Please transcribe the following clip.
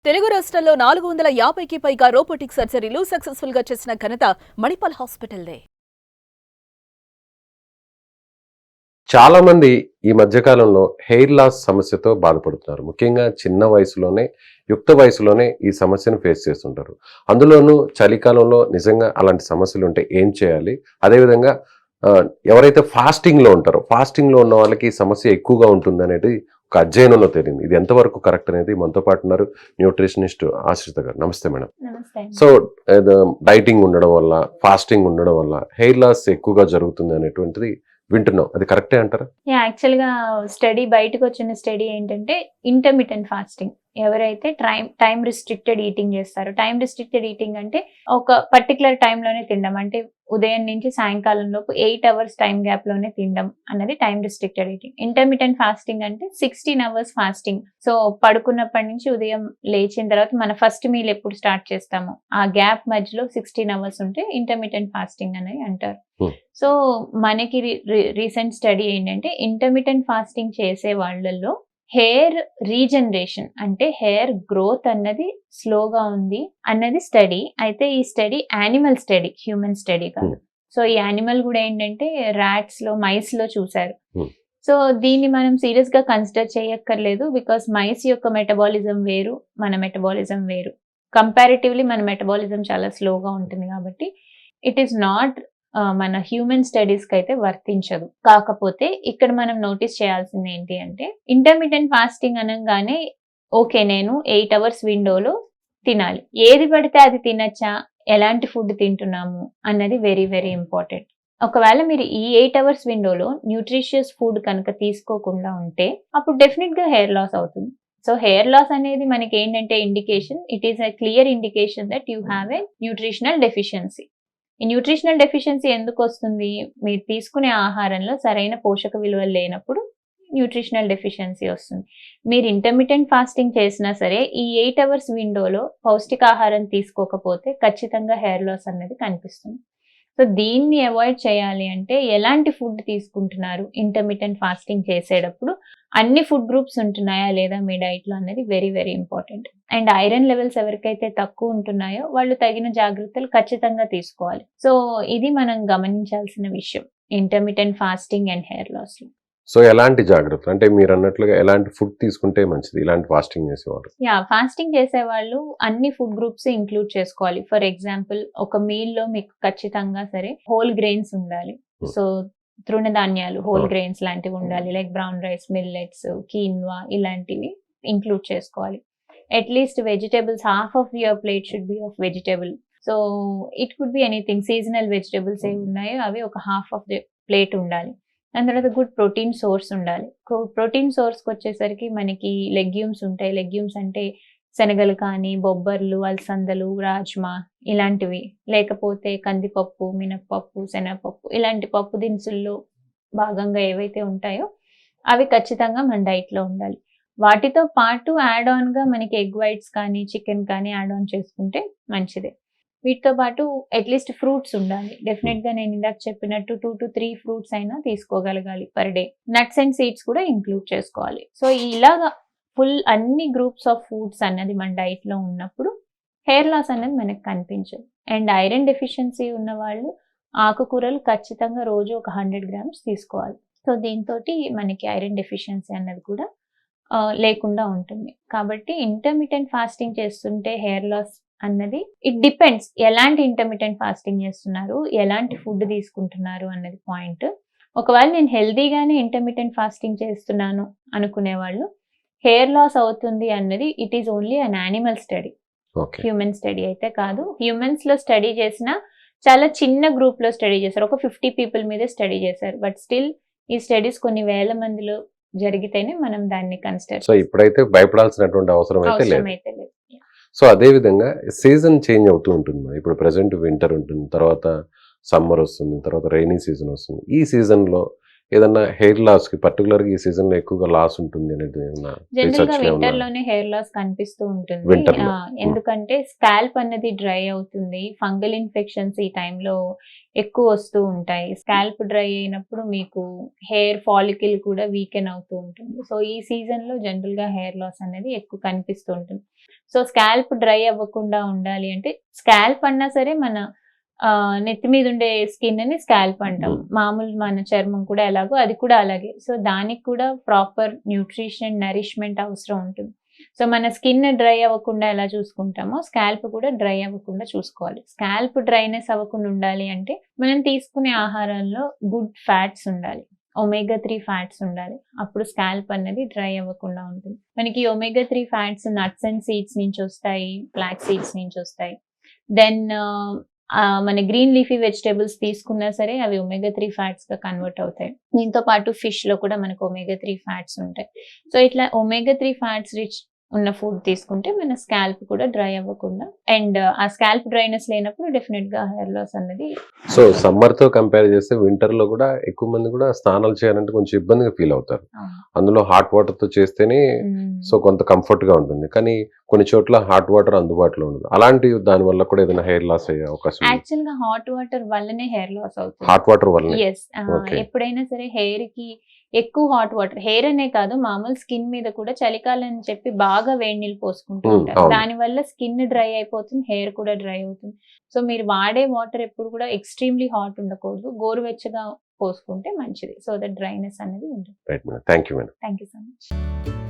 తెలుగు రాష్ట్రాల్లో 450కి పైగా రోబోటిక్ సర్జరీలు సక్సెస్ఫుల్ గా చేసిన ఘనత మణిపాల్ హాస్పిటల్దే. చాలా మంది ఈ మధ్య కాలంలో హెయిర్ లాస్ సమస్యతో బాధపడుతున్నారు. ముఖ్యంగా చిన్న వయసులోనే, యుక్త వయసులోనే ఈ సమస్యను ఫేస్ చేస్తుంటారు. అందులోనూ చలికాలంలో నిజంగా అలాంటి సమస్యలు ఉంటే ఏం చేయాలి? అదేవిధంగా ఎవరైతే ఫాస్టింగ్‌లో ఉంటారో, ఫాస్టింగ్‌లో ఉన్న వాళ్ళకి ఈ సమస్య ఎక్కువగా ఉంటుందనేది ఒక అధ్యయనంలో తేలింది. ఇది ఎంతవరకు కరెక్ట్ అనేది మనతో పాటు ఉన్నారు న్యూట్రిషనిస్ట్ ఆశ్రిత గారు. నమస్తే మేడం. నమస్తే. సో డైటింగ్ ఉండడం వల్ల, ఫాస్టింగ్ ఉండడం వల్ల హెయిర్ లాస్ ఎక్కువగా జరుగుతుంది అనేటువంటిది వింటున్నాం. అది కరెక్టే అంటారా? యాక్చువల్‌గా స్టడీ బయటకొచ్చిన స్టడీ ఏంటంటే ఇంటర్మిటెంట్ ఫాస్టింగ్. ఎవరైతే టైమ్ రిస్ట్రిక్టెడ్ ఈటింగ్ చేస్తారో, టైమ్ రిస్ట్రిక్టెడ్ ఈటింగ్ అంటే ఒక పర్టిక్యులర్ టైంలోనే తినడం. అంటే ఉదయం నుంచి సాయంకాలం లోపు 8 అవర్స్ టైం గ్యాప్‌లోనే తినడం అన్నది time restricted eating. Intermittent fasting అంటే 16 అవర్స్ ఫాస్టింగ్. సో పడుకున్నప్పటి నుంచి ఉదయం లేచిన తర్వాత మన ఫస్ట్ మీల్ ఎప్పుడు స్టార్ట్ చేస్తామో ఆ గ్యాప్ మధ్యలో 16 అవర్స్ ఉంటే ఇంటర్మిటెంట్ ఫాస్టింగ్ అనేది అంటారు. సో మనకి రీసెంట్ స్టడీ ఏంటంటే ఇంటర్మిటెంట్ ఫాస్టింగ్ చేసే వాళ్ళల్లో హెయిర్ రీజనరేషన్ అంటే హెయిర్ గ్రోత్ అన్నది స్లోగా ఉంది అన్నది స్టడీ. అయితే ఈ study animal study, human study కాదు. సో ఈ యానిమల్ కూడా ఏంటంటే రైట్స్ లో, మైస్ లో చూసారు. సో దీన్ని మనం సీరియస్ గా కన్సిడర్ చేయక్కర్లేదు. బికాస్ మైస్ యొక్క మెటబాలిజం వేరు, మన మెటబాలిజం వేరు. కంపారిటివ్లీ మన మెటబాలిజం చాలా స్లోగా ఉంటుంది కాబట్టి ఇట్ ఈస్ నాట్ మన హ్యూమన్ స్టడీస్ కి అయితే వర్తించదు. కాకపోతే ఇక్కడ మనం నోటీస్ చేయాల్సింది ఏంటి అంటే ఇంటర్మిటెంట్ ఫాస్టింగ్ అనగానే ఓకే నేను 8 అవర్స్ విండోలో తినాలి, ఏది పడితే అది తినచ్చా, ఎలాంటి ఫుడ్ తింటున్నాము అన్నది వెరీ వెరీ ఇంపార్టెంట్. ఒకవేళ మీరు ఈ 8 అవర్స్ విండోలో న్యూట్రిషియస్ ఫుడ్ కనుక తీసుకోకుండా ఉంటే అప్పుడు డెఫినెట్ గా హెయిర్ లాస్ అవుతుంది. సో హెయిర్ లాస్ అనేది మనకి ఏంటంటే indication, it is a clear indication that you have a nutritional deficiency. ఈ న్యూట్రిషనల్ డెఫిషియన్సీ ఎందుకు వస్తుంది? మీరు తీసుకునే ఆహారంలో సరైన పోషక విలువలు లేనప్పుడు న్యూట్రిషనల్ డెఫిషియన్సీ వస్తుంది. మీరు ఇంటర్మిటెంట్ ఫాస్టింగ్ చేసినా సరే ఈ 8 అవర్స్ విండోలో పౌష్టికాహారం తీసుకోకపోతే ఖచ్చితంగా హెయిర్ లాస్ అనేది కనిపిస్తుంది. సో దీన్ని అవాయిడ్ చేయాలి అంటే ఎలాంటి ఫుడ్ తీసుకుంటున్నారు ఇంటర్మిటెంట్ ఫాస్టింగ్ చేసేటప్పుడు, అన్ని ఫుడ్ గ్రూప్స్ ఉంటున్నాయా లేదా మీ డైట్ లో అనేది very very important. And iron levels ఎవరికైతే తక్కువ ఉంటున్నాయో వాళ్ళు తగిన జాగ్రత్తలు ఖచ్చితంగా తీసుకోవాలి. సో ఇది మనం గమనించాల్సిన విషయం intermittent fasting and hair loss లో. సో ఎలాంటి జాగ్రత్తలు అంటే మీరు అన్నట్లుగా ఎలాంటి ఫుడ్ తీసుకుంటే మంచిది ఇలాంటి ఫాస్టింగ్ చేసేవారు? ఫాస్టింగ్ చేసేవాళ్ళు అన్ని ఫుడ్ గ్రూప్స్ ఇంక్లూడ్ చేసుకోవాలి. ఫర్ ఎగ్జాంపుల్ ఒక మీల్ లో మీకు ఖచ్చితంగా సరే హోల్ గ్రెయిన్స్ ఉండాలి. సో తృణధాన్యాలు, హోల్ గ్రెయిన్స్ లాంటివి ఉండాలి. Like brown rice, millets, quinoa ఇలాంటివి ఇంక్లూడ్ చేసుకోవాలి. At least vegetables, half of your plate should be of vegetable. So it could be anything, seasonal vegetables ఏవి ఉన్నాయో అవి ఒక హాఫ్ ఆఫ్ ది ప్లేట్ ఉండాలి. దాని తర్వాత గుడ్ ప్రోటీన్ సోర్స్ ఉండాలి. ప్రోటీన్ సోర్స్కి వచ్చేసరికి మనకి లెగ్యూమ్స్ ఉంటాయి. లెగ్యూమ్స్ అంటే శనగలు కానీ, బొబ్బర్లు, అలసందలు, రాజ్మా ఇలాంటివి, లేకపోతే కందిపప్పు, మినప్పప్పు, శనగపప్పు ఇలాంటి పప్పు దినుసుల్లో భాగంగా ఏవైతే ఉంటాయో అవి ఖచ్చితంగా మన డైట్ లో ఉండాలి. వాటితో పాటు యాడ్ ఆన్ గా మనకి ఎగ్ వైట్స్ కానీ, చికెన్ కానీ యాడ్ ఆన్ చేసుకుంటే మంచిదే. వీటితో పాటు అట్లీస్ట్ ఫ్రూట్స్ ఉండాలి. డెఫినెట్ గా నేను ఇందాక చెప్పినట్టు 2 to 3 ఫ్రూట్స్ అయినా తీసుకోగలగాలి per day. Nuts and seeds కూడా ఇంక్లూడ్ చేసుకోవాలి. సో ఇలాగా ఫుల్ అన్ని గ్రూప్స్ ఆఫ్ ఫుడ్స్ అన్నది మన డైట్ లో ఉన్నప్పుడు హెయిర్ లాస్ అనేది మనకు కనిపించదు. అండ్ ఐరన్ డెఫిషియన్సీ ఉన్న వాళ్ళు ఆకుకూరలు ఖచ్చితంగా రోజు ఒక 100 గ్రామ్స్ తీసుకోవాలి. సో దీంతో మనకి ఐరన్ డెఫిషియన్సీ అన్నది కూడా లేకుండా ఉంటుంది. కాబట్టి ఇంటర్మిటెంట్ ఫాస్టింగ్ చేస్తుంటే హెయిర్ లాస్ అన్నది ఇట్ డిపెండ్స్ ఎలాంటి ఇంటర్మిటెంట్ ఫాస్టింగ్ చేస్తున్నారు, ఎలాంటి ఫుడ్ తీసుకుంటున్నారు అన్నది పాయింట్. ఒకవేళ నేను హెల్దీగానే ఇంటర్మిటెంట్ ఫాస్టింగ్ చేస్తున్నాను అనుకునే వాళ్ళు హెయిర్ లాస్ అవుతుంది అన్నది it is only an animal study, human study అయితే కాదు. హ్యూమన్స్ లో స్టడీ చేసిన చాలా చిన్న గ్రూప్ లో స్టడీ చేశారు, ఒక 50 పీపుల్ మీదే స్టడీ చేశారు. బట్ స్టిల్ ఈ స్టడీస్ కొన్ని వేల మందిలో జరిగితేనే మనం దాన్ని కన్సిడర్. సో ఇప్పుడైతే భయపడాల్సినటువంటి అవసరం అయితే లేదు. లేదు. సో అదే విధంగా సీజన్ చేంజ్ అవుతూ ఉంటుంది. ఇప్పుడు ప్రెసెంట్ వింటర్ ఉంటుంది, తర్వాత సమ్మర్ వస్తుంది, తర్వాత రైనీ సీజన్ వస్తుంది. ఈ సీజన్ లో ఏదన్నా హెయిర్ లాస్ కి పర్టికులర్ గా ఈ సీజన్ లో ఎక్కువగా లాస్ ఉంటుంది అనేది జనరల్ గా వింటర్ లోనే హెయిర్ లాస్ కనిపిస్తూ ఉంటుంది. ఎందుకంటే స్కాల్ప్ అనేది డ్రై అవుతుంది, ఫంగల్ ఇన్ఫెక్షన్స్ ఈ టైంలో ఎక్కువ వస్తూ ఉంటాయి. స్కాల్ప్ డ్రై అయినప్పుడు మీకు హెయిర్ ఫాలికిల్ కూడా వీకెన్ అవుతూ ఉంటుంది. సో ఈ సీజన్ లో జనరల్ గా హెయిర్ లాస్ అనేది ఎక్కువ కనిపిస్తూ ఉంటుంది. సో స్కాల్ప్ డ్రై అవ్వకుండా ఉండాలి అంటే, స్కాల్ప్ అన్నా సరే మన నెత్తి మీద ఉండే స్కిన్ ని స్కాల్ప్ అంటాం. మామూలు మన చర్మం కూడా ఎలాగో అది కూడా అలాగే. సో దానికి కూడా ప్రాపర్ న్యూట్రిషన్, నరిష్మెంట్ అవసరం ఉంటుంది. సో మన స్కిన్ డ్రై అవ్వకుండా ఎలా చూసుకుంటామో స్కాల్ప్ కూడా డ్రై అవ్వకుండా చూసుకోవాలి. స్కాల్ప్ డ్రైనెస్ అవ్వకుండా ఉండాలి అంటే మనం తీసుకునే ఆహారంలో గుడ్ ఫ్యాట్స్ ఉండాలి, ఒమేగా-3 ఫ్యాట్స్ ఉండాలి. అప్పుడు స్కాల్ప్ అనేది డ్రై అవ్వకుండా ఉంటుంది. మనకి ఒమేగా-3 ఫ్యాట్స్ నట్స్ అండ్ సీడ్స్ నుంచి వస్తాయి, ఫ్లాక్స్ సీడ్స్ నుంచి వస్తాయి. దెన్ మన గ్రీన్ లీఫీ వెజిటేబుల్స్ తీసుకున్నా సరే అవి ఒమేగా-3 ఫ్యాట్స్ గా కన్వర్ట్ అవుతాయి. దీంతో పాటు ఫిష్ లో కూడా మనకు ఒమేగా-3 ఫ్యాట్స్ ఉంటాయి. సో ఇట్లా ఒమేగా-3 ఫ్యాట్స్ రిచ్ ఉన్న ఫుడ్ తీసుకుంటే మన స్కాల్ప్ కూడా డ్రై అవ్వకుండా, అండ్ ఆ స్కాల్ప్ డ్రైనెస్ లేనప్పుడు డెఫినెట్ గా హెయిర్ లాస్ అనేది. సో సమ్మర్ తో కంపేర్ చేస్తే వింటర్ లో కూడా ఎక్కువ మంది కూడా స్నానాలు చేయాలంటే కొంచెం ఇబ్బందిగా ఫీల్ అవుతారు. అందులో హాట్ వాటర్ తో చేస్తేనే సో కొంత కంఫర్ట్ గా ఉంటుంది. కానీ కొన్ని చోట్ల హాట్ వాటర్ అందుబాటులో ఉండదు. అలాంటి దాని వల్ల కూడా ఏదైనా హెయిర్ లాస్ అయ్యే అవకాశం ఉంది. యాక్చువల్ గా హాట్ వాటర్ వల్లనే హెయిర్ లాస్ అవుతుంది. హాట్ వాటర్ వల్ల ఎస్, ఎప్పుడైనా సరే హెయిర్ కి ఎక్కువ హాట్ వాటర్, హెయిర్ అనే కాదు మామూలు స్కిన్ మీద కూడా చలికాలం అని చెప్పి బాగా వేడి నీళ్ళు పోసుకుంటూ ఉంటారు. దాని వల్ల స్కిన్ డ్రై అయిపోతుంది, హెయిర్ కూడా డ్రై అవుతుంది. సో మీరు వాడే వాటర్ ఎప్పుడు కూడా ఎక్స్ట్రీమ్లీ హాట్ ఉండకూడదు, గోరువెచ్చగా పోసుకుంటే మంచిది. సో దట్ డ్రైనెస్ అనేది ఉంటుంది. Right madam, thank you madam. Thank you so much.